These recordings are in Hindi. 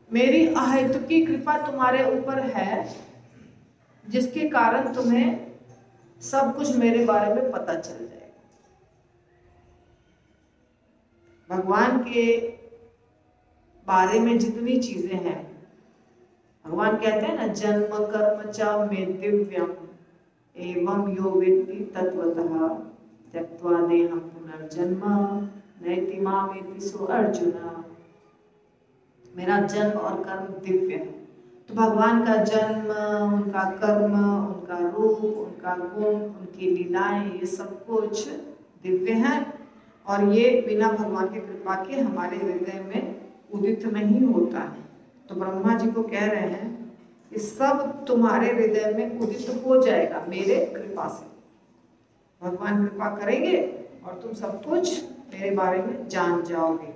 मेरी अहेतुकी कृपा तुम्हारे ऊपर है, जिसके कारण तुम्हें सब कुछ मेरे बारे में पता चल जाएगा। भगवान के बारे में जितनी चीजें हैं, भगवान कहते हैं ना, जन्म कर्म च मे दिव्यम एवं यो वेत्ति तत्वतः त्यक्त्वा देहं पुनर्जन्म नैति मामेति सो अर्जुन। मेरा जन्म और कर्म दिव्य है। तो भगवान का जन्म, उनका कर्म, उनका रूप, उनका गुण, उनकी लीलाएं, ये सब कुछ दिव्य है और ये बिना भगवान की कृपा के हमारे हृदय में उदित नहीं होता है। तो ब्रह्मा जी को कह रहे हैं कि सब तुम्हारे हृदय में उदित हो जाएगा मेरे कृपा से। भगवान कृपा करेंगे और तुम सब कुछ मेरे बारे में जान जाओगे।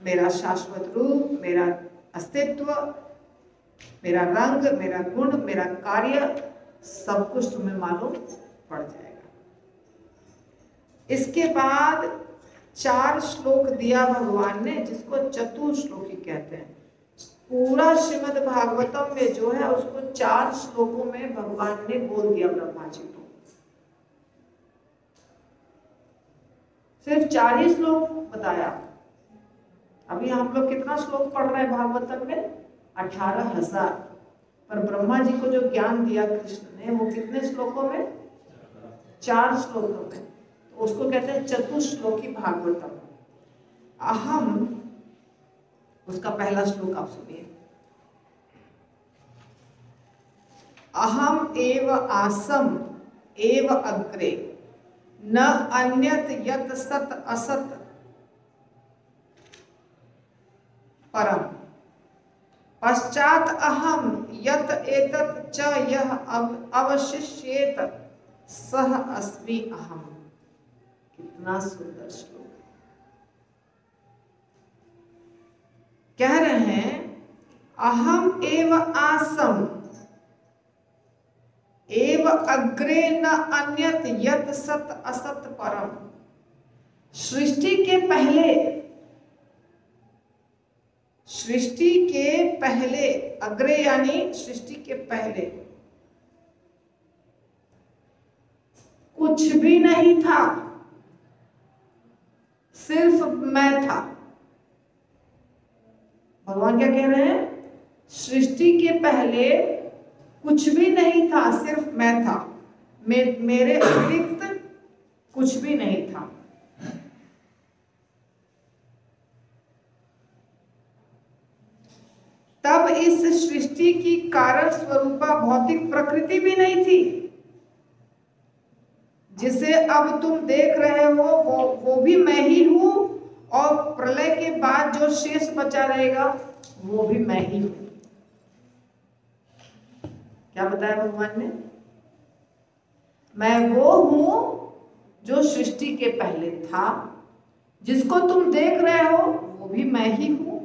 मेरा शाश्वत रूप, मेरा अस्तित्व, मेरा रंग, मेरा गुण, मेरा कार्य, सब कुछ तुम्हें मालूम पड़ जाएगा। इसके बाद 4 श्लोक दिया भगवान ने, जिसको चतुश्लोकी कहते हैं। पूरा श्रीमद् भागवतम में जो है उसको 4 श्लोकों में भगवान ने बोल दिया ब्रह्मा जी को। सिर्फ 4 ही श्लोक बताया। अभी हम लोग कितना श्लोक पढ़ रहे हैं भागवतम में? 18,000। पर ब्रह्मा जी को जो ज्ञान दिया कृष्ण ने, वो कितने श्लोकों में? 4 श्लोकों में। तो उसको कहते हैं चतुश्लोकी भागवतम। अहम, उसका पहला श्लोक आप सुनिए। अहम एव आसम एव अग्रे न अन्यत यत सत असत परम पश्चात अहम यत एतत् च यह अवशिष्येत सह अस्मि अहम। कितना सुंदर श्लोक है। कह रहे हैं अहम एव आसम एव अग्रे न अन्यत यत सत असत परम। सृष्टि के पहले, अग्रे यानी सृष्टि के पहले कुछ भी नहीं था, सिर्फ मैं था। भगवान क्या कह रहे हैं? सृष्टि के पहले कुछ भी नहीं था, सिर्फ मैं था। मेरे अतिरिक्त कुछ भी नहीं था। तब इस सृष्टि की कारण स्वरूपा भौतिक प्रकृति भी नहीं थी। जिसे अब तुम देख रहे हो वो भी मैं ही हूं, और प्रलय के बाद जो शेष बचा रहेगा वो भी मैं ही हूं। क्या बताया भगवान ने? मैं वो हूं जो सृष्टि के पहले था, जिसको तुम देख रहे हो वो भी मैं ही हूं,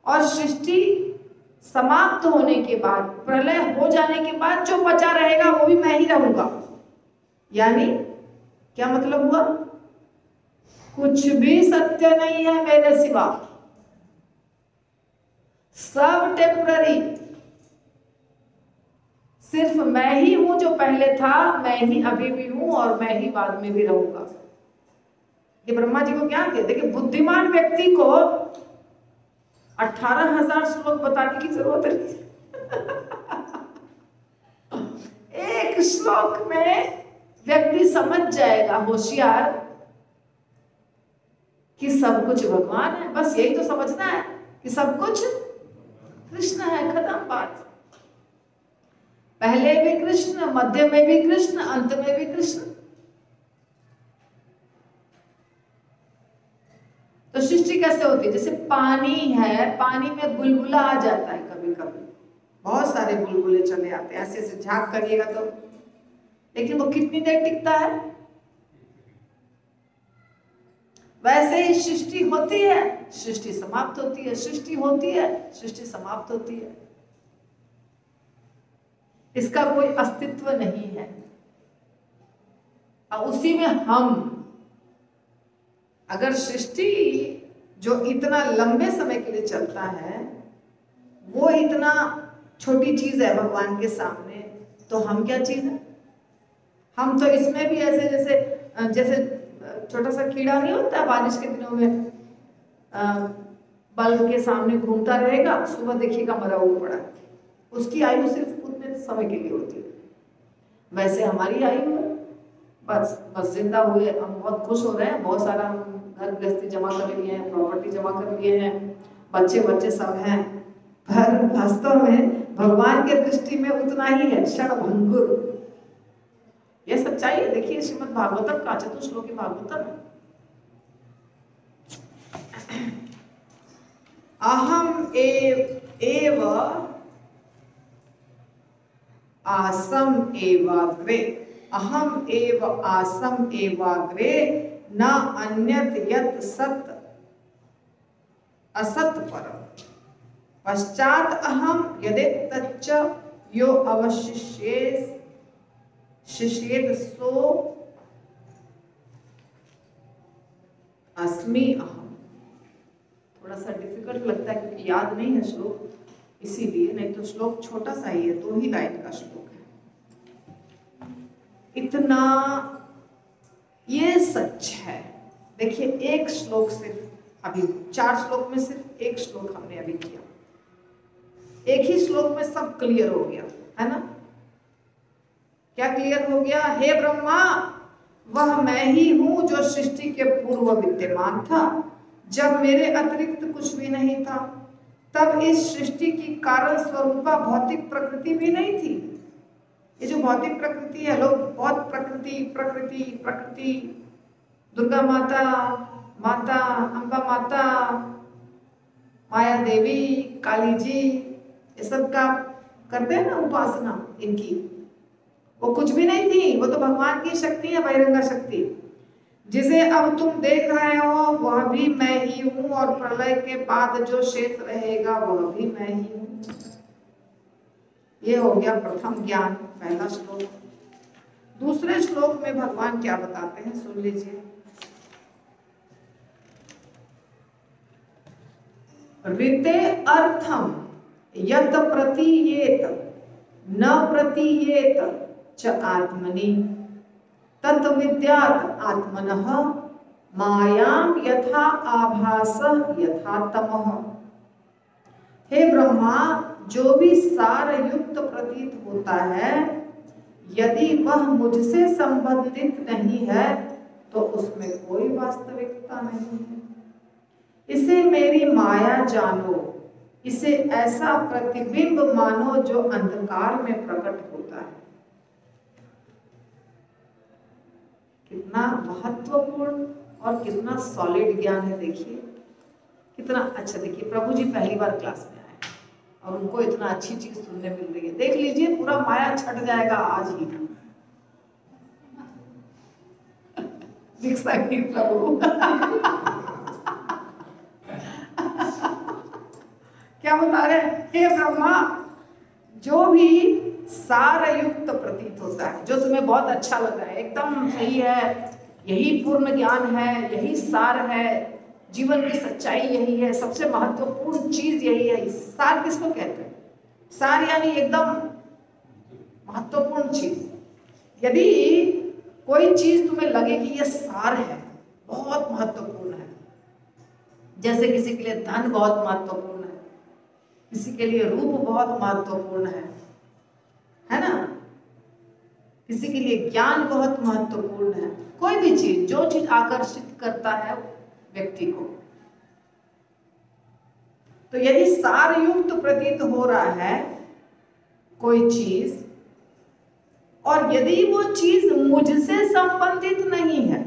और सृष्टि समाप्त होने के बाद, प्रलय हो जाने के बाद जो बचा रहेगा वो भी मैं ही रहूंगा। यानी क्या मतलब हुआ? कुछ भी सत्य नहीं है मेरे सिवा, सब टेम्पररी। सिर्फ मैं ही हूं जो पहले था, मैं ही अभी भी हूं और मैं ही बाद में भी रहूंगा। ये ब्रह्मा जी को क्या कहते? देखिए, बुद्धिमान व्यक्ति को 18,000 श्लोक बताने की जरूरत नहीं। एक श्लोक में व्यक्ति समझ जाएगा, होशियार, कि सब कुछ भगवान है। बस यही तो समझना है कि सब कुछ कृष्ण है, खत्म बात। पहले भी कृष्ण, मध्य में भी कृष्ण, अंत में भी कृष्ण। तो सृष्टि कैसे होती है? जैसे पानी है, पानी में बुलबुला आ जाता है कभी कभी, बहुत सारे बुलबुले चले आते हैं, ऐसे ऐसे झांक करिएगा तो, लेकिन वो कितनी देर टिकता है? वैसे ही सृष्टि होती है, सृष्टि समाप्त होती है, सृष्टि होती है, सृष्टि समाप्त होती है। इसका कोई अस्तित्व नहीं है। और उसी में हम, अगर सृष्टि जो इतना लंबे समय के लिए चलता है, वो इतना छोटी चीज है भगवान के सामने, तो हम क्या चीज है? हम तो इसमें भी ऐसे जैसे जैसे छोटा सा कीड़ा नहीं होता है बारिश के दिनों में, बल्ब के सामने घूमता रहेगा, सुबह देखिएगा मरा हुआ पड़ा, उसकी आयु सिर्फ उतने समय के लिए होती है। वैसे हमारी आयु है बस जिंदा हुए, हम बहुत खुश हो रहे हैं, बहुत सारा हम घर गृहस्थी जमा कर लिए हैं, प्रॉपर्टी जमा कर लिए हैं, बच्चे सब हैं, पर वास्तव में भगवान के दृष्टि में उतना ही है, क्षणभंगुर। यह सच्चाई है। देखिए श्रीमद् भागवतम का चतुश्लोकी भागवतम, अहम एव आसम एवाग्रे, अहम एव आसम एवाग्रे, न अन्यत यत् सत असत परम, पश्चात अहम यदेतच्च यो अवशिष्येत सो अस्मि अहम। थोड़ा सा डिफिकल्ट लगता है क्योंकि याद नहीं है श्लोक, इसीलिए, नहीं तो श्लोक छोटा सा ही है, 2 ही लाइन का श्लोक है। इतना ये सच है। देखिए एक श्लोक सिर्फ, अभी 4 श्लोक में सिर्फ एक श्लोक हमने अभी किया, एक ही श्लोक में सब क्लियर हो गया है ना। क्या क्लियर हो गया? हे ब्रह्मा, वह मैं ही हूं जो सृष्टि के पूर्व विद्यमान था, जब मेरे अतिरिक्त कुछ भी नहीं था, तब इस सृष्टि की कारण स्वरूपा भौतिक प्रकृति भी नहीं थी। ये जो भौतिक प्रकृति है, लोग बहुत प्रकृति प्रकृति प्रकृति, दुर्गा माता, माता अंबा माता, माया देवी, काली जी, ये सब का करते हैं ना उपासना इनकी, वो कुछ भी नहीं थी, वो तो भगवान की शक्ति है, बहिरंगा शक्ति। जिसे अब तुम देख रहे हो वह भी मैं ही हूं, और प्रलय के बाद जो शेष रहेगा वह भी मैं ही हूं। ये हो गया प्रथम ज्ञान, पहला श्लोक। दूसरे श्लोक में भगवान क्या बताते हैं, सुन लीजिए। ऋते अर्थम यत प्रतीयेत न प्रतीयेत च आत्मनि, तत् विद्यात् आत्मनः मायाम यथा आभासः यथा तमः। हे ब्रह्मा, जो भी सार युक्त प्रतीत होता है, यदि वह मुझसे संबंधित नहीं है तो उसमें कोई वास्तविकता नहीं है। इसे मेरी माया जानो, इसे ऐसा प्रतिबिंब मानो जो अंधकार में प्रकट होता है। कितना महत्वपूर्ण और कितना सॉलिड ज्ञान है, देखिए कितना अच्छा। देखिए प्रभु जी पहली बार क्लास में आए और उनको इतना अच्छी चीज सुनने मिल रही है, देख लीजिए पूरा माया छट जाएगा आज ही। प्रभु क्या बता रहे हैं? हे ब्रह्मा, जो भी सार युक्त प्रतीत होता है, जो तुम्हें बहुत अच्छा लग रहा है, एकदम सही है, यही पूर्ण ज्ञान है, यही सार है, जीवन की सच्चाई यही है, सबसे महत्वपूर्ण चीज यही है। सार किसको कहते हैं? सार यानी एकदम महत्वपूर्ण चीज। यदि कोई चीज तुम्हें लगे कि यह सार है, बहुत महत्वपूर्ण है, जैसे किसी के लिए धन बहुत महत्वपूर्ण है, किसी के लिए रूप बहुत महत्वपूर्ण है ना, किसी के लिए ज्ञान बहुत महत्वपूर्ण है, कोई भी चीज, जो चीज आकर्षित करता है व्यक्ति को, तो यदि सार युक्त प्रतीत हो रहा है कोई चीज, और यदि वो चीज मुझसे संबंधित नहीं है,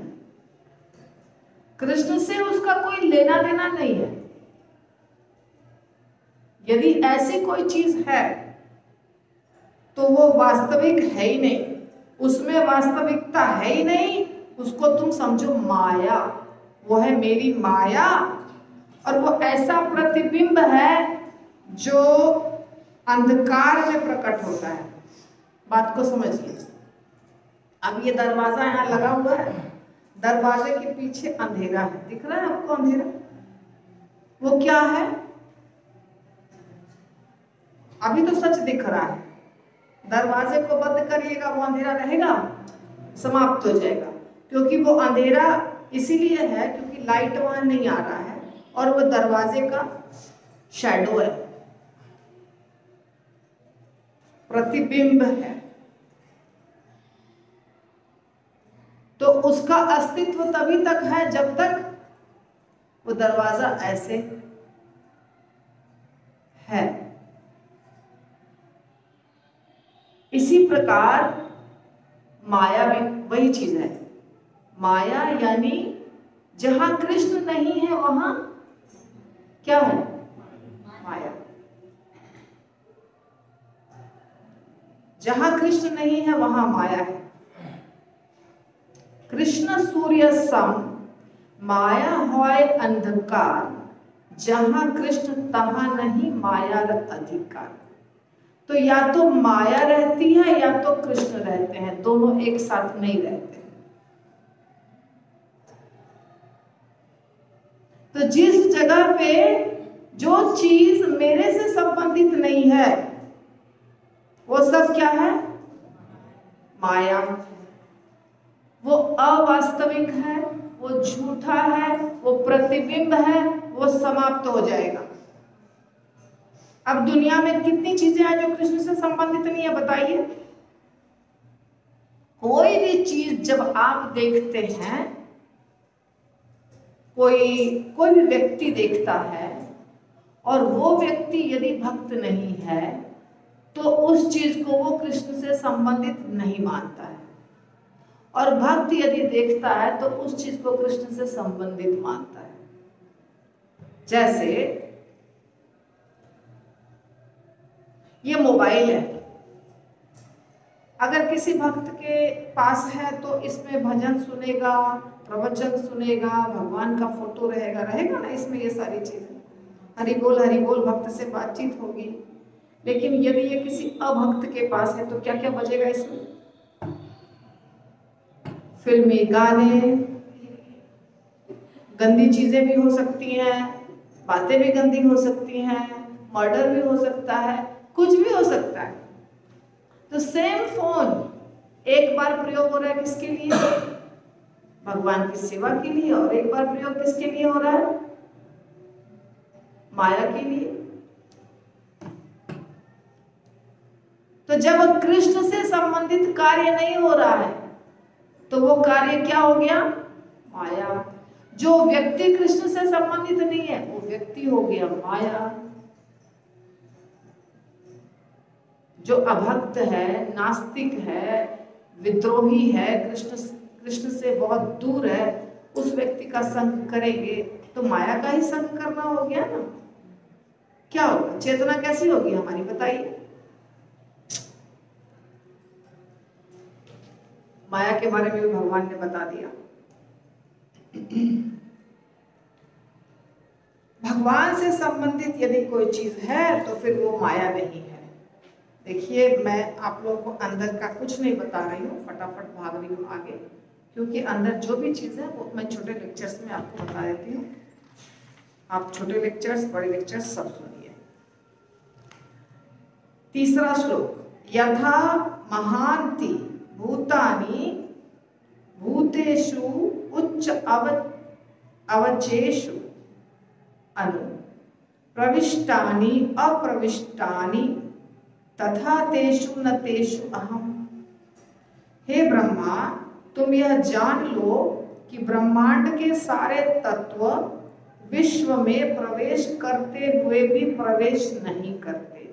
कृष्ण से उसका कोई लेना देना नहीं है, यदि ऐसी कोई चीज है तो वो वास्तविक है ही नहीं, उसमें वास्तविकता है ही नहीं, उसको तुम समझो माया। वो है मेरी माया, और वो ऐसा प्रतिबिंब है जो अंधकार में प्रकट होता है। बात को समझिए। अब ये दरवाजा यहाँ लगा हुआ है, दरवाजे के पीछे अंधेरा है, दिख रहा है आपको अंधेरा? वो क्या है? अभी तो सच दिख रहा है, दरवाजे को बंद करिएगा वो अंधेरा रहेगा, समाप्त हो जाएगा, क्योंकि वो अंधेरा इसीलिए है क्योंकि लाइट वहां नहीं आ रहा है और वो दरवाजे का शैडो है, प्रतिबिंब है। तो उसका अस्तित्व तभी तक है जब तक वो दरवाजा ऐसे है। इसी प्रकार माया भी वही चीज है। माया यानी जहां कृष्ण नहीं है वहां क्या है? माया। जहां कृष्ण नहीं है वहां माया है। कृष्ण सूर्य सम माया होय अंधकार, जहां कृष्ण तहां नहीं माया अधिकार। तो या तो माया रहती है या तो कृष्ण रहते हैं, दोनों एक साथ नहीं रहते। तो जिस जगह पे जो चीज मेरे से संबंधित नहीं है वो सब क्या है? माया। वो अवास्तविक है, वो झूठा है, वो प्रतिबिंब है, वो समाप्त हो जाएगा। अब दुनिया में कितनी चीजें हैं जो कृष्ण से संबंधित नहीं है, बताइए। कोई भी चीज जब आप देखते हैं, कोई भी व्यक्ति देखता है और वो व्यक्ति यदि भक्त नहीं है तो उस चीज को वो कृष्ण से संबंधित नहीं मानता है, और भक्त यदि देखता है तो उस चीज को कृष्ण से संबंधित मानता है। जैसे ये मोबाइल है, अगर किसी भक्त के पास है तो इसमें भजन सुनेगा, प्रवचन सुनेगा, भगवान का फोटो रहेगा ना इसमें, ये सारी चीजें हरि बोल भक्त से बातचीत होगी। लेकिन यदि ये किसी अभक्त के पास है तो क्या क्या बजेगा इसमें? फिल्मी गाने, गंदी चीजें भी हो सकती हैं, बातें भी गंदी हो सकती हैं, मर्डर भी हो सकता है, कुछ भी हो सकता है। तो सेम फोन एक बार प्रयोग हो रहा है किसके लिए? भगवान की सेवा के लिए, और एक बार प्रयोग किसके लिए हो रहा है? माया के लिए। तो जब कृष्ण से संबंधित कार्य नहीं हो रहा है तो वो कार्य क्या हो गया? माया। जो व्यक्ति कृष्ण से संबंधित नहीं है वो व्यक्ति हो गया माया। जो अभक्त है, नास्तिक है, विद्रोही है, कृष्ण से बहुत दूर है, उस व्यक्ति का संग करेंगे तो माया का ही संग करना हो गया ना। क्या होगा? चेतना कैसी होगी हमारी, बताइए। माया के बारे में भी भगवान ने बता दिया। भगवान से संबंधित यदि कोई चीज है तो फिर वो माया नहीं है। देखिए, मैं आप लोगों को अंदर का कुछ नहीं बता रही हूँ, फटाफट भाग रही हूँ आगे, क्योंकि अंदर जो भी चीज़ है वो मैं छोटे लेक्चर्स में आपको बता देती हूँ। आप छोटे लेक्चर्स, बड़े लेक्चर्स सब सुनिए। तीसरा श्लोक, यथा महांति भूतानि भूतेषु उच्च अवचेषु अनु प्रविष्टानि अप्रविष्टानि तथा तेषु न तेषु अहम। हे ब्रह्मा, तुम यह जान लो कि ब्रह्मांड के सारे तत्व विश्व में प्रवेश करते हुए भी प्रवेश नहीं करते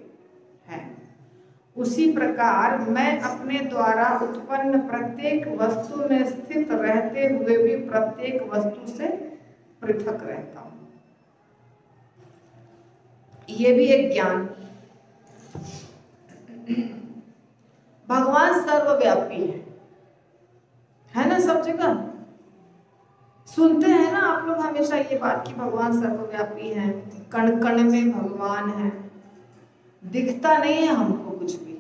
हैं। उसी प्रकार मैं अपने द्वारा उत्पन्न प्रत्येक वस्तु में स्थित रहते हुए भी प्रत्येक वस्तु से पृथक रहता हूं। ये भी एक ज्ञान। भगवान सर्वव्यापी है ना, सब जगह सुनते हैं ना आप लोग हमेशा ये बात कि भगवान सर्वव्यापी है, कण कण में भगवान है। दिखता नहीं है हमको कुछ भी।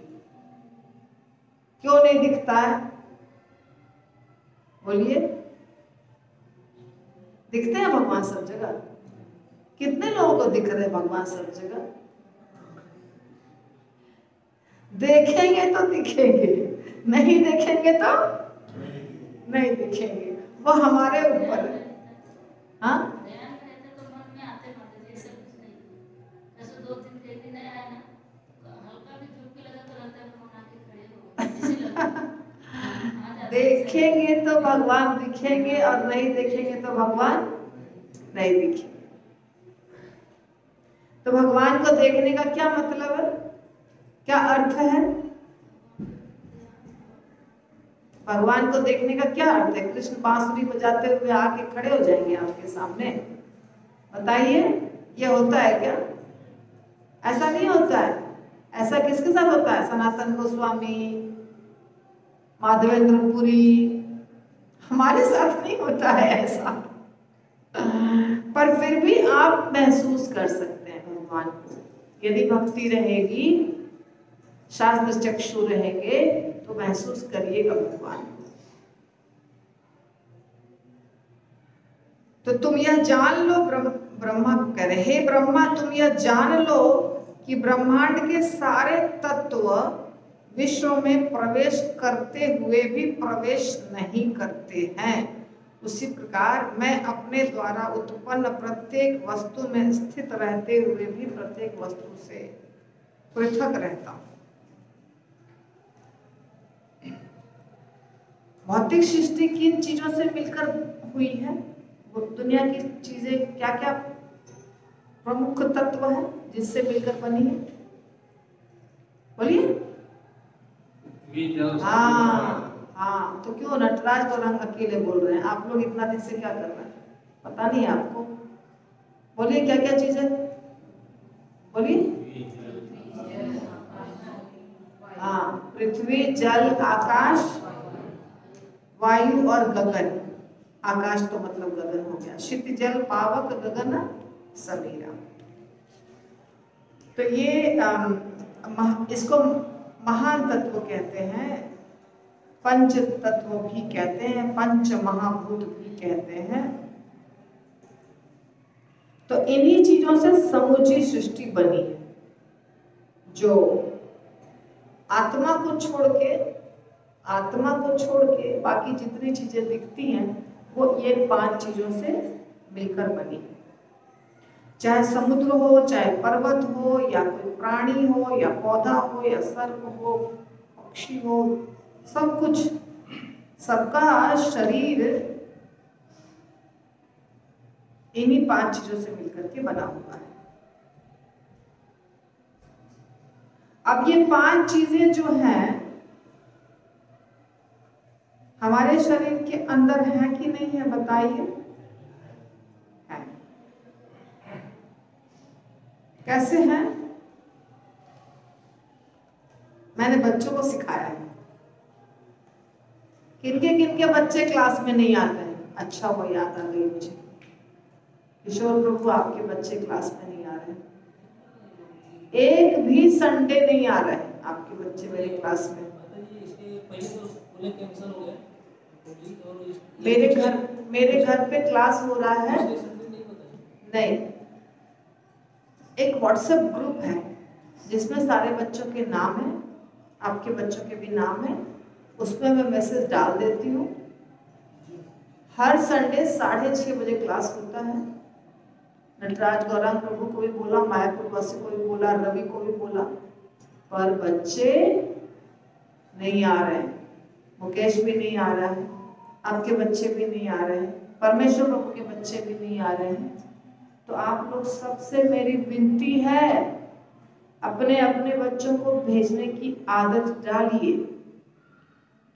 क्यों नहीं दिखता है? बोलिए। दिखते हैं भगवान सब जगह। कितने लोगों को दिख रहे हैं भगवान सब जगह? देखेंगे तो दिखेंगे, नहीं देखेंगे तो नहीं दिखेंगे, वो हमारे ऊपर है। हाँ देखेंगे तो भगवान दिखेंगे और नहीं देखेंगे तो भगवान नहीं दिखेंगे। तो भगवान को देखने का क्या मतलब है, क्या अर्थ है? भगवान को देखने का क्या अर्थ है? कृष्ण बांसुरी बजाते हुए आके खड़े हो जाएंगे आपके सामने? बताइए, ये होता है क्या? ऐसा नहीं होता है। ऐसा किसके साथ होता है? सनातन गोस्वामी, माधवेंद्र पुरी, हमारे साथ नहीं होता है ऐसा। पर फिर भी आप महसूस कर सकते हैं भगवान को, यदि भक्ति रहेगी, शास्त्र चक्षु रहेंगे तो महसूस करिएगा भगवान को। तो तुम यह जान लो, ब्रह्मा कह रहे, हे ब्रह्मा तुम यह जान लो कि ब्रह्मांड के सारे तत्व विश्व में प्रवेश करते हुए भी प्रवेश नहीं करते हैं, उसी प्रकार मैं अपने द्वारा उत्पन्न प्रत्येक वस्तु में स्थित रहते हुए भी प्रत्येक वस्तु से पृथक रहता हूं। भौतिक सृष्टि किन चीजों से मिलकर हुई है? वो दुनिया की चीजें क्या क्या प्रमुख तत्व है जिससे मिलकर बनी है? बोलिए। हाँ, तो क्यों नटराज गौरंग अकेले बोल रहे हैं? आप लोग इतना दिन से क्या कर रहे हैं? पता नहीं आपको? बोलिए क्या क्या चीज है, बोलिए। हाँ, पृथ्वी, जल, आकाश, वायु और गगन। आकाश तो मतलब गगन हो गया। क्षिति, जल, पावक, गगन, समीरा। तो ये इसको महान तत्व कहते हैं, पंच तत्व भी कहते हैं, पंच महाभूत भी कहते हैं। तो इन्हीं चीजों से समूची सृष्टि बनी है, जो आत्मा को छोड़ के बाकी जितनी चीजें दिखती हैं वो ये 5 चीजों से मिलकर बनी है। चाहे समुद्र हो, चाहे पर्वत हो, या कोई प्राणी हो, या पौधा हो, या सर्प हो, पक्षी हो, सब कुछ, सबका शरीर इन्हीं 5 चीजों से मिलकर के बना हुआ है। अब ये 5 चीजें जो हैं हमारे शरीर के अंदर है कि नहीं है? बताइए। है। कैसे हैं? मैंने बच्चों को सिखाया है। किनके बच्चे क्लास में नहीं आते हैं? अच्छा, वो याद आ गई मुझे, किशोर प्रभु आपके बच्चे क्लास में नहीं आ रहे, एक भी संडे नहीं आ रहे हैं आपके बच्चे मेरे क्लास में। मेरे घर पे क्लास हो रहा है। नहीं, एक व्हाट्सएप ग्रुप है जिसमें सारे बच्चों के नाम है, आपके बच्चों के भी नाम है, उसमें मैं मैसेज डाल देती हूँ। हर संडे 6:30 बजे क्लास होता है। नटराज गौरंग प्रभु को भी बोला, मायापुर वासी को भी बोला, रवि को भी बोला, पर बच्चे नहीं आ रहे हैं। मुकेश भी नहीं आ रहा है, आपके बच्चे भी नहीं आ रहे हैं, परमेश्वर प्रभु के बच्चे भी नहीं आ रहे हैं। तो आप लोग सबसे मेरी विनती है, अपने अपने बच्चों को भेजने की आदत डालिए,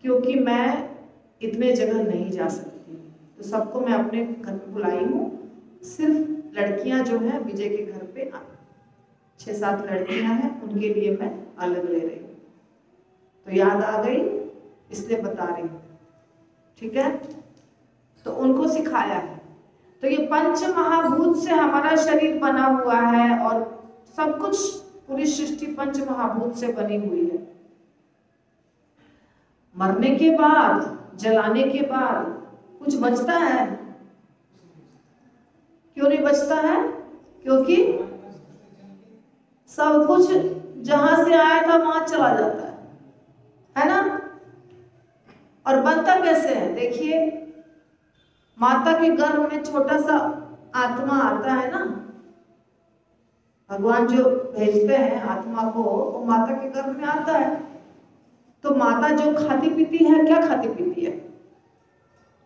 क्योंकि मैं इतने जगह नहीं जा सकती, तो सबको मैं अपने घर पे बुलाई हूँ। सिर्फ लड़कियां जो हैं विजय के घर पे 6-7 लड़कियां हैं, उनके लिए मैं अलग ले रही हूँ। तो याद आ गई इसलिए बता रही हूँ, ठीक है? तो उनको सिखाया है। तो ये पंच महाभूत से हमारा शरीर बना हुआ है और सब कुछ, पूरी सृष्टि पंच महाभूत से बनी हुई है। मरने के बाद, जलाने के बाद कुछ बचता है? क्यों नहीं बचता है? क्योंकि सब कुछ जहां से आया था वहां चला जाता है ना। और बनता कैसे है? देखिए, माता के गर्भ में छोटा सा आत्मा आता है ना, भगवान जो भेजते हैं आत्मा को, वो माता के गर्भ में आता है। तो माता जो खाती पीती है, क्या खाती पीती है?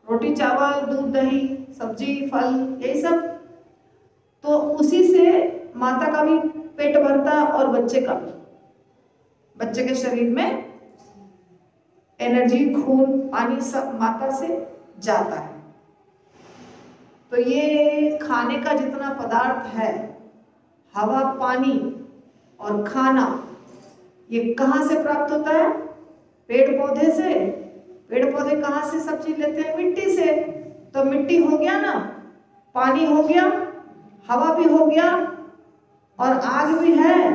रोटी चावल दूध दही सब्जी फल यही सब। तो उसी से माता का भी पेट भरता है और बच्चे का भी। बच्चे के शरीर में एनर्जी खून पानी सब माता से जाता है। तो ये खाने का जितना पदार्थ है, हवा पानी और खाना, ये कहाँ से प्राप्त होता है? पेड़ पौधे से। पेड़ पौधे कहाँ से सब चीज लेते हैं? मिट्टी से। तो मिट्टी हो गया ना, पानी हो गया, हवा भी हो गया, और आग भी है,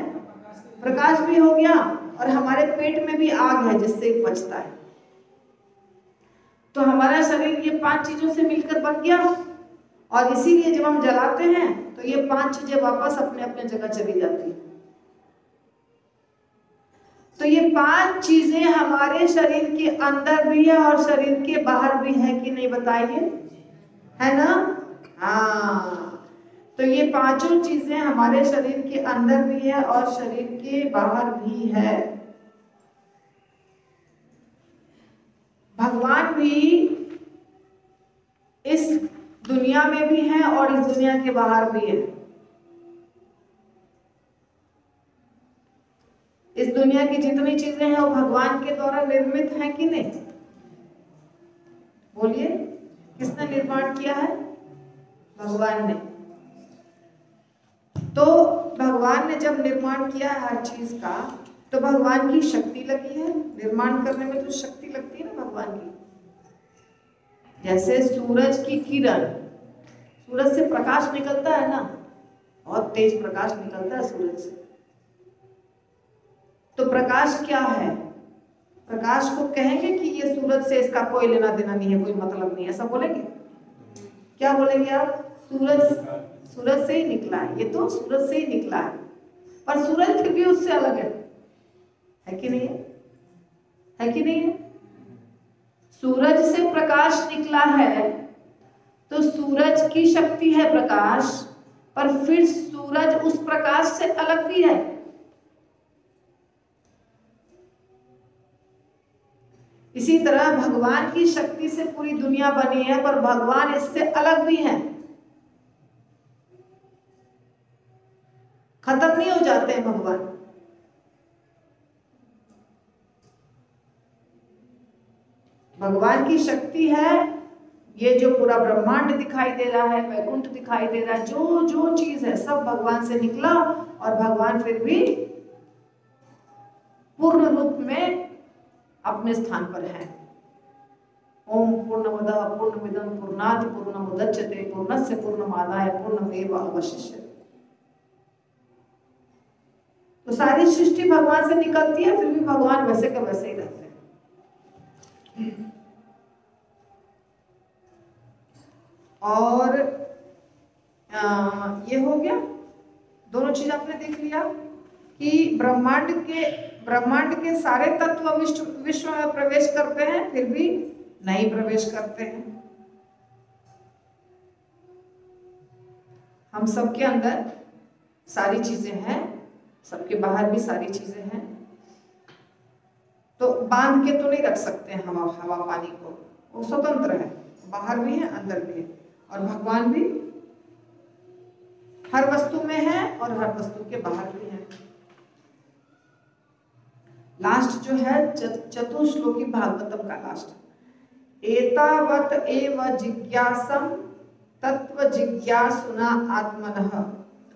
प्रकाश भी हो गया, और हमारे पेट में भी आग है जिससे बचता है। तो हमारा शरीर ये 5 चीजों से मिलकर बन गया, और इसीलिए जब हम जलाते हैं तो ये 5 चीजें वापस अपने अपने जगह चली जाती है। तो ये 5 चीजें हमारे शरीर के अंदर भी है और शरीर के बाहर भी है कि नहीं, बताइए? है ना? हाँ, तो ये 5 चीजें हमारे शरीर के अंदर भी है और शरीर के बाहर भी है। भगवान भी इस दुनिया में भी है और इस दुनिया के बाहर भी है। इस दुनिया की जितनी चीजें हैं वो भगवान के द्वारा निर्मित हैं कि नहीं? बोलिए, किसने निर्माण किया है? भगवान ने। तो भगवान ने जब निर्माण किया हर चीज का, तो भगवान की शक्ति लगी है। निर्माण करने में तो शक्ति लगती है ना भगवान की। जैसे सूरज की किरण, सूरज से प्रकाश निकलता है ना, बहुत तेज प्रकाश निकलता है सूरज से। तो प्रकाश क्या है? प्रकाश को कहेंगे कि ये सूरज से इसका कोई लेना देना नहीं है, कोई मतलब नहीं है, ऐसा बोलेंगे? क्या बोलेंगे आप? सूरज से ही निकला है, ये तो सूरज से ही निकला है, पर सूरज फिर भी उससे अलग है कि नहीं है? है कि नहीं है? सूरज से प्रकाश निकला है तो सूरज की शक्ति है प्रकाश, पर फिर सूरज उस प्रकाश से अलग भी है। इसी तरह भगवान की शक्ति से पूरी दुनिया बनी है, पर भगवान इससे अलग भी है, खत्म नहीं हो जाते हैं भगवान। भगवान की शक्ति है, ये जो पूरा ब्रह्मांड दिखाई दे रहा है, वैकुंठ दिखाई दे रहा है, जो जो चीज है सब भगवान से निकला, और भगवान फिर भी पूर्ण रूप में अपने स्थान पर है। ओम पूर्णमदः पूर्णमिदं पूर्णात् पूर्णमुदच्यते पूर्णस्य पूर्णमादाय पूर्णमेव अवशिष्यते। तो सारी सृष्टि भगवान से निकलती है, फिर भी भगवान वैसे के वैसे ही रहते हैं। और ये हो गया, दोनों चीज आपने देख लिया कि ब्रह्मांड के सारे तत्व विश्व में प्रवेश करते हैं, फिर भी नहीं प्रवेश करते हैं। हम सबके अंदर सारी चीजें हैं, सबके बाहर भी सारी चीजें हैं। तो बांध के तो नहीं रख सकते हैं हवा पानी को, वो स्वतंत्र है, बाहर भी है अंदर भी है। और भगवान भी हर वस्तु में है और हर वस्तु के बाहर भी है। लास्ट जो है चतुश्लोकी भागवतम का लास्ट, एतावत एव जिज्ञासम तत्व जिज्ञासुना आत्मनः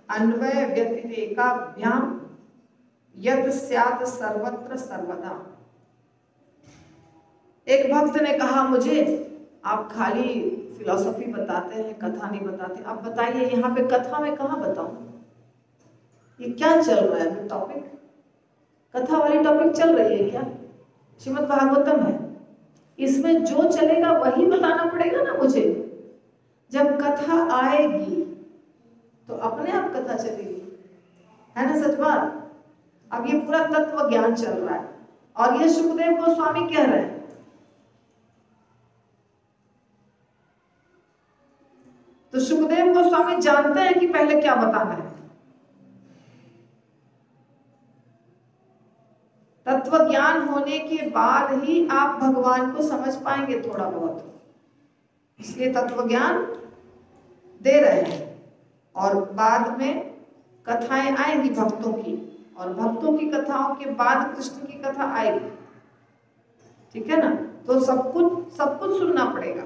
अन्वय व्यतिरेकाभ्याम यद स्यात् सर्वत्र सर्वदा। एक भक्त ने कहा, मुझे आप खाली फिलॉसफी बताते हैं, कथा नहीं बताते, आप बताइए यहाँ पे कथा में कहाँ बताऊं? ये क्या चल रहा है टॉपिक? कथा वाली टॉपिक चल रही है क्या? श्रीमद् भागवतम है, इसमें जो चलेगा वही बताना पड़ेगा ना मुझे। जब कथा आएगी तो अपने आप कथा चलेगी, है ना? सच बात। अब ये पूरा तत्व ज्ञान चल रहा है और ये सुखदेव गोस्वामी कह रहे हैं। तो सुखदेव गोस्वामी जानते हैं कि पहले क्या बताना है। तत्व ज्ञान होने के बाद ही आप भगवान को समझ पाएंगे थोड़ा बहुत, इसलिए तत्व ज्ञान दे रहे हैं। और बाद में कथाएं आएंगी भक्तों की, और भक्तों की कथाओं के बाद कृष्ण की कथा आएगी, ठीक है ना। तो सब कुछ सुनना पड़ेगा।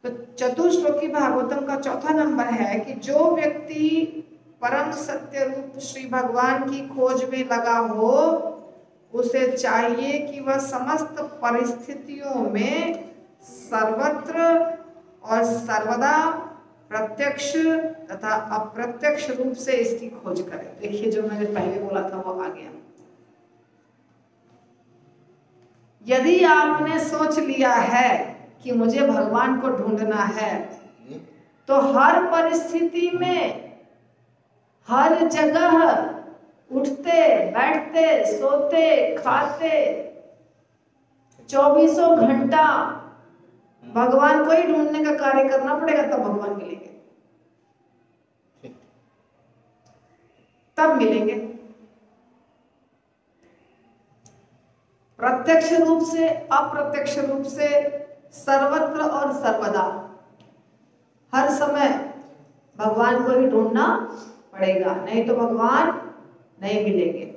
तो चतुश्लोकी भागवतम का चौथा नंबर है कि जो व्यक्ति परम सत्य रूप श्री भगवान की खोज में लगा हो, उसे चाहिए कि वह समस्त परिस्थितियों में सर्वत्र और सर्वदा प्रत्यक्ष तथा अप्रत्यक्ष रूप से इसकी खोज करे। देखिए जो मैंने पहले बोला था वो आ गया। यदि आपने सोच लिया है कि मुझे भगवान को ढूंढना है, तो हर परिस्थिति में, हर जगह, उठते बैठते सोते खाते 24 घंटा भगवान को ही ढूंढने का कार्य करना पड़ेगा, तब भगवान मिलेंगे, तब मिलेंगे। प्रत्यक्ष रूप से, अप्रत्यक्ष रूप से, सर्वत्र और सर्वदा, हर समय भगवान को ही ढूंढना पड़ेगा, नहीं तो भगवान नहीं मिलेंगे।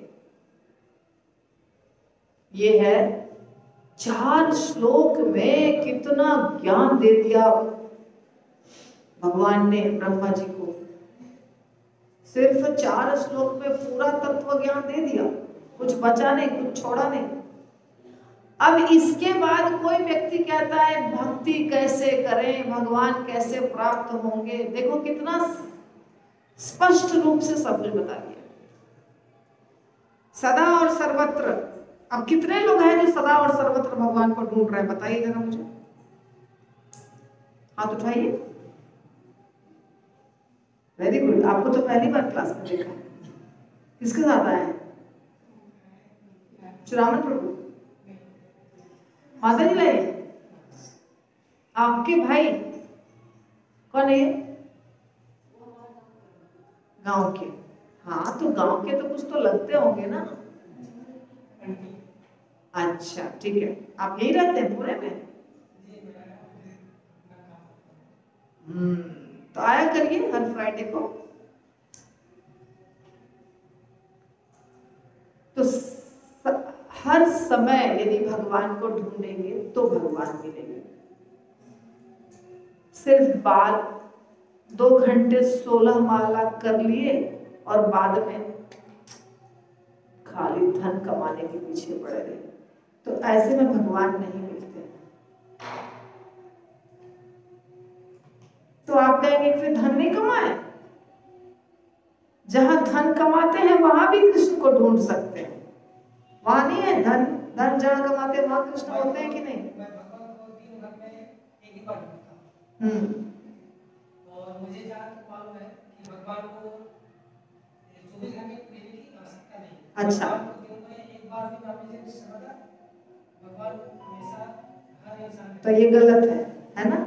ये है 4 श्लोक में कितना ज्ञान दे दिया भगवान ने ब्रह्मा जी को। सिर्फ 4 श्लोक में पूरा तत्व ज्ञान दे दिया, कुछ बचा नहीं, कुछ छोड़ा नहीं। अब इसके बाद कोई व्यक्ति कहता है भक्ति कैसे करें, भगवान कैसे प्राप्त होंगे, देखो कितना स्पष्ट रूप से सब कुछ बता दिया। सदा और सर्वत्र। अब कितने लोग हैं जो सदा और सर्वत्र भगवान को ढूंढ रहे हैं, बताइए जरा मुझे, हाथ उठाइए। वेरी गुड, आपको तो पहली बार क्लास में देखा। किसके साथ आए हैं? चुरामन प्रभु, माता जी लाए आपके भाई? कौन है? गांव के। हाँ तो गांव के तो कुछ तो लगते होंगे ना। अच्छा ठीक है, आप यही रहते हैं पुणे में? तो आया करिए हर फ्राइडे को। तो हर समय यदि भगवान को ढूंढेंगे तो भगवान मिलेंगे। सिर्फ बाल 2 घंटे 16 माला कर लिए और बाद में खाली धन कमाने के पीछे पड़े रहे, तो ऐसे में भगवान नहीं मिलते। तो आप कहेंगे फिर धन नहीं कमाए? जहां धन कमाते हैं वहां भी कृष्ण को ढूंढ सकते हैं। वहां नहीं है धन, धन जहां कमाते हैं वहां कृष्ण होते हैं कि नहीं? और मुझे जहाँ तक मालूम है कि भगवान को 24 घंटे देने की आवश्यकता नहीं। अच्छा, एक बार भी भगवान हमेशा हर इंसान। तो ये गलत है ना?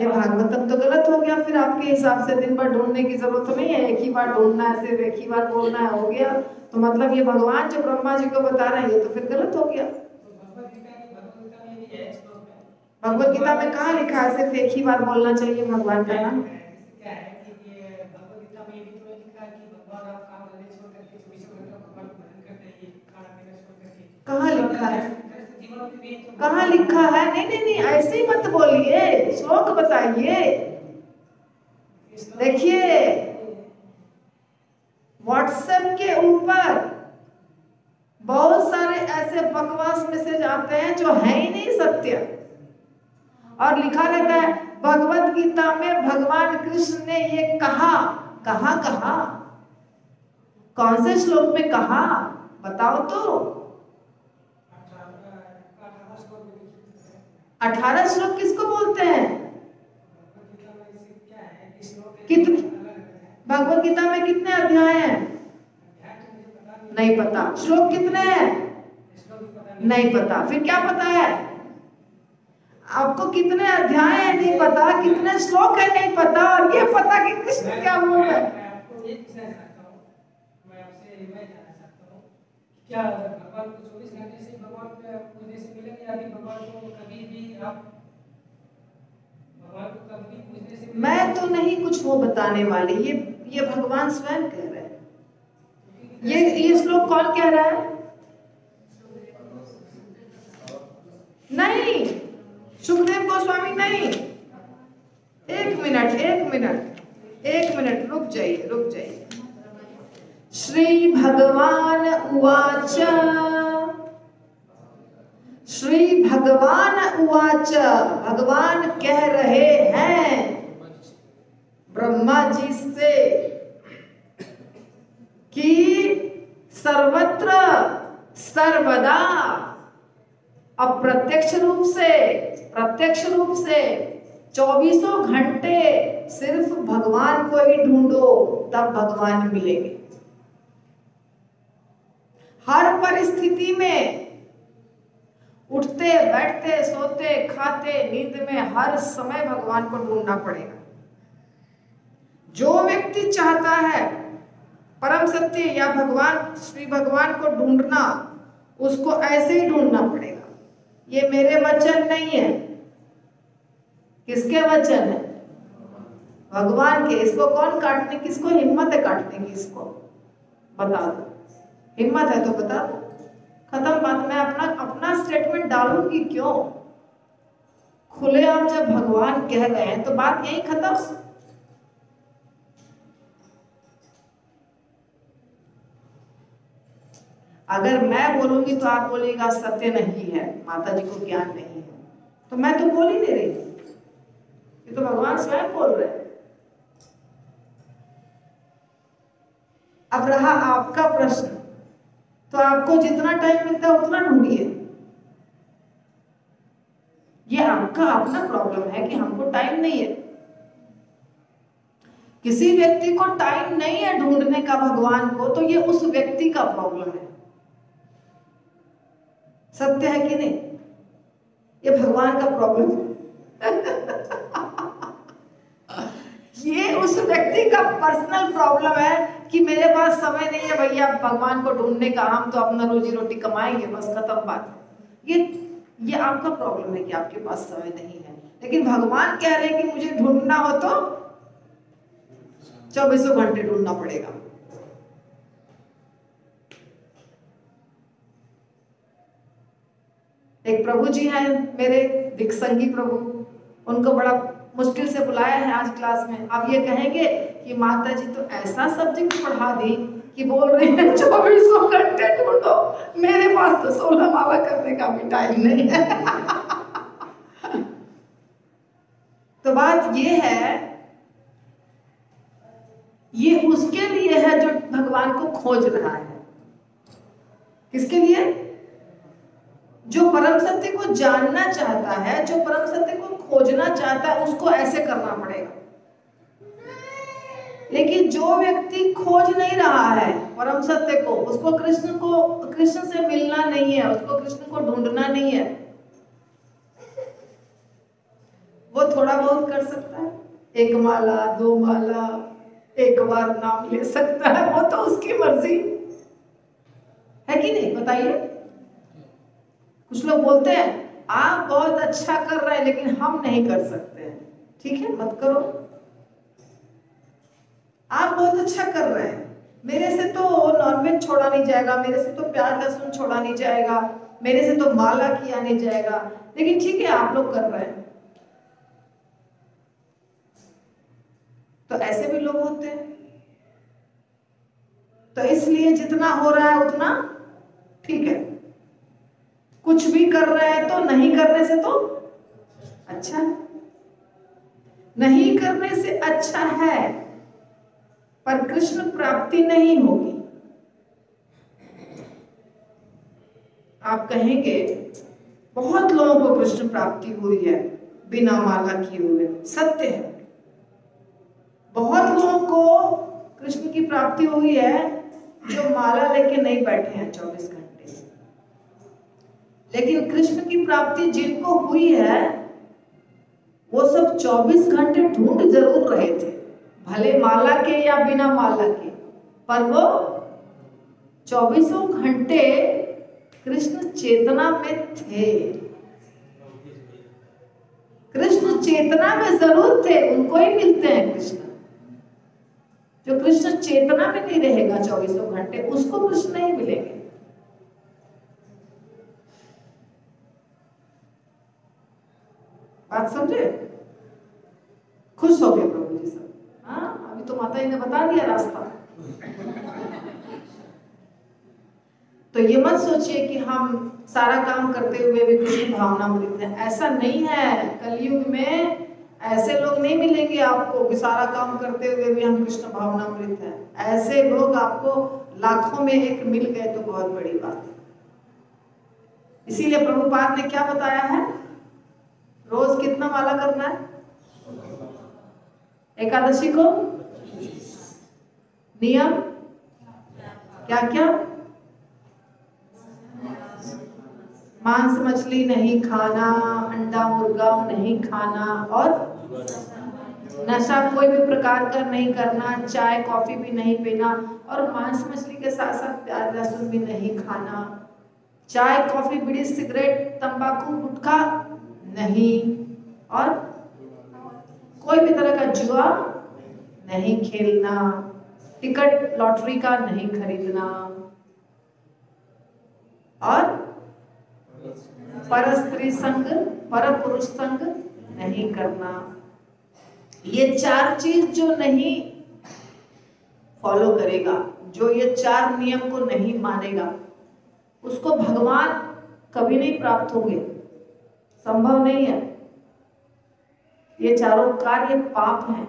ये भागवतम तो गलत हो गया। फिर आपके हिसाब से दिन भर ढूंढने की जरूरत तो नहीं है, एक ही बार ढूंढना है, सिर्फ एक ही बार बोलना है, हो गया। तो मतलब ये भगवान जो ब्रह्मा जी को बता रहे हैं ये तो फिर गलत हो गया। भगवत गीता में कहाँ लिखा है सिर्फ एक ही बार बोलना चाहिए भगवान का नाम? कहाँ लिखा है? कहाँ लिखा है? नहीं नहीं नहीं, ऐसे ही मत बोलिए, श्लोक बताइए। देखिए व्हाट्सएप के ऊपर बहुत सारे ऐसे बकवास मैसेज आते हैं जो है ही नहीं सत्य, और लिखा रहता है भगवत गीता में भगवान कृष्ण ने ये कहा। कहा कहा? कौन से श्लोक में कहा बताओ तो। 18 श्लोक किसको बोलते हैं? कितने भगवत गीता में कितने अध्याय हैं? नहीं पता। श्लोक कितने हैं? श्लोक पता नहीं पता। फिर क्या पता है? आपको कितने अध्याय है नहीं पता, कितने श्लोक है नहीं पता, और ये पता कि कृष्ण क्या रूप है। मैं आपको एक पूछना चाहता हूँ, मैं आपसे मैं जानना चाहता हूँ, क्या भगवान को 24 घंटे से भगवान को पूजने से मिलेंगे, या फिर भगवान को कभी भी आप भगवान को कभी पूजने से मिलेंगे? मैं तो नहीं कुछ वो बताने वाली, ये भगवान स्वयं कह रहे हैं। ये श्लोक कौन कह रहा है? नहीं, सुखदेव गोस्वामी नहीं। एक मिनट रुक जाइए। श्री भगवान उवाच, भगवान कह रहे हैं ब्रह्मा जी से कि सर्वत्र सर्वदा अप्रत्यक्ष रूप से प्रत्यक्ष रूप से 24 घंटे सिर्फ भगवान को ही ढूंढो, तब भगवान मिलेंगे। हर परिस्थिति में, उठते बैठते सोते खाते नींद में, हर समय भगवान को ढूंढना पड़ेगा। जो व्यक्ति चाहता है परम सत्य या भगवान श्री भगवान को ढूंढना, उसको ऐसे ही ढूंढना पड़ेगा। ये मेरे वचन नहीं है। किसके वचन है? भगवान के। इसको कौन काटने, किसको हिम्मत है काटने की? इसको बता दो, हिम्मत है तो बता दो। खत्म बात। मैं अपना स्टेटमेंट डालूंगी क्यों? खुलेआम जब भगवान कह रहे हैं तो बात यही खत्म। अगर मैं बोलूंगी तो आप बोलिएगा सत्य नहीं है, माता जी को ज्ञान नहीं है, तो मैं तो बोल ही नहीं रही। ये तो भगवान स्वयं बोल रहे हैं। अब रहा आपका प्रश्न, तो आपको जितना टाइम मिलता है उतना ढूंढिए। ये आपका अपना प्रॉब्लम है कि हमको टाइम नहीं है। किसी व्यक्ति को टाइम नहीं है ढूंढने का भगवान को, तो ये उस व्यक्ति का प्रॉब्लम है। सत्य है कि नहीं? ये भगवान का प्रॉब्लम है। ये उस व्यक्ति का पर्सनल प्रॉब्लम है कि मेरे पास समय नहीं है भैया भगवान को ढूंढने का, हम तो अपना रोजी रोटी कमाएंगे, बस खत्म बात। ये आपका प्रॉब्लम है कि आपके पास समय नहीं है। लेकिन भगवान कह रहे हैं कि मुझे ढूंढना हो तो 24 घंटे ढूंढना पड़ेगा। एक प्रभु जी हैं मेरे दिक्संगी प्रभु, उनको बड़ा मुश्किल से बुलाया है आज क्लास में। अब ये कहेंगे कि माता जी तो ऐसा सब्जेक्ट पढ़ा दी कि बोल रही है 24 घंटे ढूंढो, मेरे पास तो 16 माला करने का भी टाइम नहीं है। तो बात ये है, ये उसके लिए है जो भगवान को खोज रहा है। किसके लिए? जो परम सत्य को जानना चाहता है, जो परम सत्य को खोजना चाहता है, उसको ऐसे करना पड़ेगा। लेकिन जो व्यक्ति खोज नहीं रहा है परम सत्य को, उसको कृष्ण से मिलना नहीं है, उसको कृष्ण को ढूंढना नहीं है, वो थोड़ा बहुत कर सकता है, 1 माला 2 माला, 1 बार नाम ले सकता है, वो तो उसकी मर्जी है कि नहीं? बताइए। कुछ लोग बोलते हैं आप बहुत अच्छा कर रहे हैं लेकिन हम नहीं कर सकते हैं। ठीक है, मत करो। आप बहुत अच्छा कर रहे हैं, मेरे से तो नॉनवेज छोड़ा नहीं जाएगा, मेरे से तो प्याज लहसुन छोड़ा नहीं जाएगा, मेरे से तो माला किया नहीं जाएगा, लेकिन ठीक है आप लोग कर रहे हैं। तो ऐसे भी लोग होते हैं। तो इसलिए जितना हो रहा है उतना ठीक है। कुछ भी कर रहे हैं तो नहीं करने से तो अच्छा है, नहीं करने से अच्छा है, पर कृष्ण प्राप्ति नहीं होगी। आप कहेंगे बहुत लोगों को कृष्ण प्राप्ति हुई है बिना माला किए हुए। सत्य है, बहुत लोगों को कृष्ण की प्राप्ति हुई है जो माला लेके नहीं बैठे हैं 24 घंटे, लेकिन कृष्ण की प्राप्ति जिनको हुई है वो सब 24 घंटे ढूंढ जरूर रहे थे, भले माला के या बिना माला के, पर वो 24 घंटे कृष्ण चेतना में थे। कृष्ण चेतना में जरूर थे, उनको ही मिलते हैं कृष्ण। जो कृष्ण चेतना में नहीं रहेगा 24 घंटे, उसको कृष्ण नहीं मिलेंगे। बात समझे? खुश हो गए प्रभु जी सब? हाँ, अभी तो माता जी ने बता दिया रास्ता। तो ये मत सोचिए कि हम सारा काम करते हुए भी कृष्ण भावनामृत है, ऐसा नहीं है। कलयुग में ऐसे लोग नहीं मिलेंगे आपको कि सारा काम करते हुए भी हम कृष्ण भावनामृत है। ऐसे लोग आपको लाखों में एक मिल गए तो बहुत बड़ी बात है। इसीलिए प्रभुपाद ने क्या बताया है, रोज कितना माला करना है? एकादशी को नियम क्या क्या? मांस मछली नहीं खाना, अंडा मुर्गा नहीं खाना, और नशा कोई भी प्रकार का नहीं करना, चाय कॉफी भी नहीं पीना, और मांस मछली के साथ साथ प्याज लहसुन भी नहीं खाना, चाय कॉफी बीड़ी सिगरेट तंबाकू गुटखा नहीं, और कोई भी तरह का जुआ नहीं खेलना, टिकट लॉटरी का नहीं खरीदना, और पर स्त्री संग पर पुरुष संग नहीं करना। ये 4 चीज जो नहीं फॉलो करेगा, जो ये 4 नियम को नहीं मानेगा, उसको भगवान कभी नहीं प्राप्त होंगे, संभव नहीं है। ये चारों कार्य पाप हैं,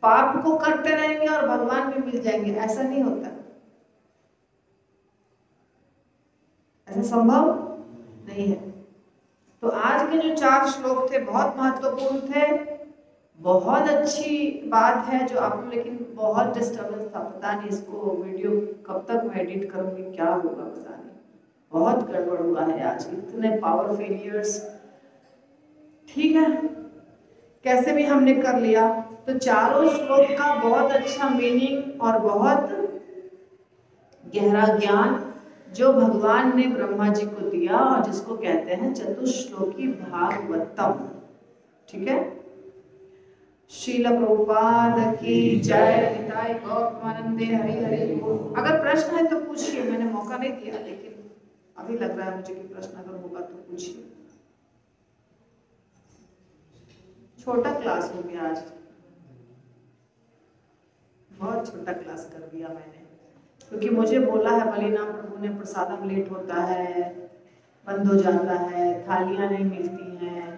पाप को करते रहेंगे और भगवान भी मिल जाएंगे, ऐसा नहीं होता, ऐसा संभव नहीं है। तो आज के जो 4 श्लोक थे बहुत महत्वपूर्ण थे, बहुत अच्छी बात है जो आप, लेकिन बहुत डिस्टर्बेंस था, पता नहीं इसको वीडियो कब तक मैं एडिट करूंगी, क्या होगा पता नहीं, बहुत गड़बड़ हुआ है आज, इतने पावर फेलियर्स। ठीक है, कैसे भी हमने कर लिया। तो चारों श्लोक का बहुत अच्छा मीनिंग और बहुत गहरा ज्ञान जो भगवान ने ब्रह्मा जी को दिया, और जिसको कहते हैं चतुश्लोकी भागवतम। ठीक है, श्रील प्रभुपाद की जय। निताई गौरवानंदे हरि हरि बोल। अगर प्रश्न है तो पूछिए, मैंने मौका नहीं दिया, लेकिन अभी लग रहा है मुझे कि प्रश्न अगर होगा तो पूछिए। छोटा क्लास हो गया आज, बहुत छोटा क्लास कर दिया मैंने, क्योंकि मुझे बोला है बलिनाम प्रभु ने प्रसादम लेट होता है, बंद हो जाता है, थालियां नहीं मिलती हैं,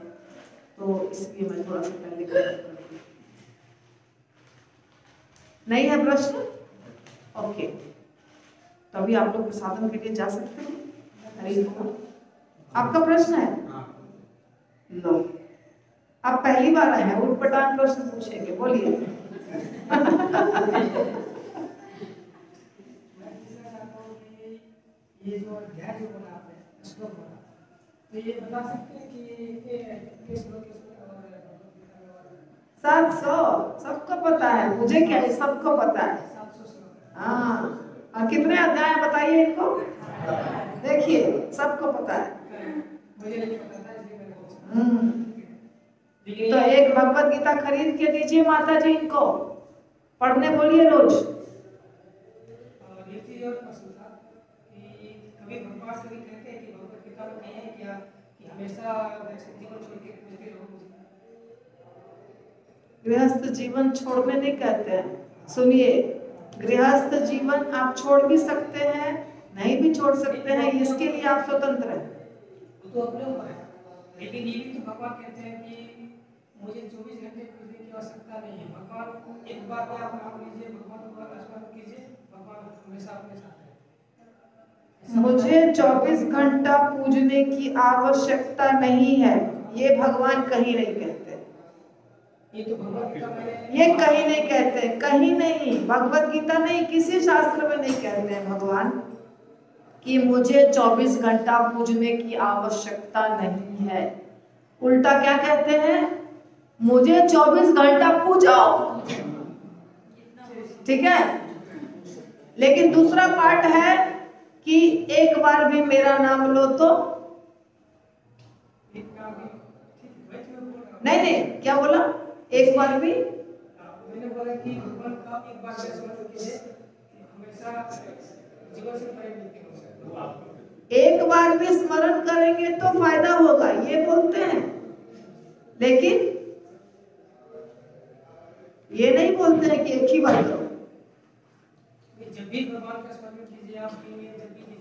तो इसलिए मैं थोड़ा सा पहले कर नहीं है प्रश्न। ओके, तो अभी आप लोग प्रसादम के लिए जा सकते हैं। हरी बोल। आपका प्रश्न है? लो, आप पहली बार आए हैं, उठपटांग प्रश्न पूछेंगे, बोलिए। ये जो अध्याय जो बोला आपने, श्लोक बोला, तो ये बता सकते हैं कि किस श्लोक के 700 सबको पता है, मुझे क्या है, सबको पता है। 700 श्लोक। हाँ, और कितने अध्याय बताइए इनको, देखिए सबको पता है। मुझे नहीं पता था, इसलिए मैंने पूछा। तो एक भगवत गीता खरीद के दीजिए माता जी इनको, पढ़ने बोलिए रोज। रीति और प्रश्न था कि कभी भगवान कभी कहते हैं कि भगवत गीता में कहे हैं क्या कि हमेशा जीवन छोड़ के पूजते रहो मुझे? गृहस्थ जीवन छोड़ने नहीं कहते हैं, सुनिए, गृहस्थ जीवन आप छोड़ भी सकते हैं, नहीं भी छोड़ सकते हैं, इसके लिए आप स्वतंत्र हैं। तो अपने ऊपर है, लेकिन ये भी तो भगवान कहते हैं कि मुझे 24 घंटे पूजने की आवश्यकता नहीं है। भगवान एक बार में आप नाम लीजिए, भगवान को स्मरण कीजिए, भगवान हमेशा अपने साथ है। मुझे 24 घंटा पूजने की आवश्यकता नहीं है, ये भगवान कहीं नहीं कहते। ये तो भगवत गीता में ये कहीं नहीं कहते, कहीं नहीं, भगवत गीता नहीं, किसी शास्त्र में नहीं कहते हैं भगवान कि मुझे 24 घंटा पूजने की आवश्यकता नहीं है। उल्टा क्या कहते हैं, मुझे 24 घंटा पूजो, ठीक है। लेकिन दूसरा पार्ट है कि एक बार भी मेरा नाम लो तो नहीं नहीं, क्या बोला, एक बार भी, मैंने बोला कि भगवान का एक बार से स्मरण कीजिए, हमेशा जीवन से प्रेम लेते हो। एक बार भी स्मरण करेंगे तो फायदा होगा, ये बोलते हैं। लेकिन ये नहीं बोलते हैं कि एक ही बार करो। जब भी भगवान का स्मरण कीजिए, आप जब भी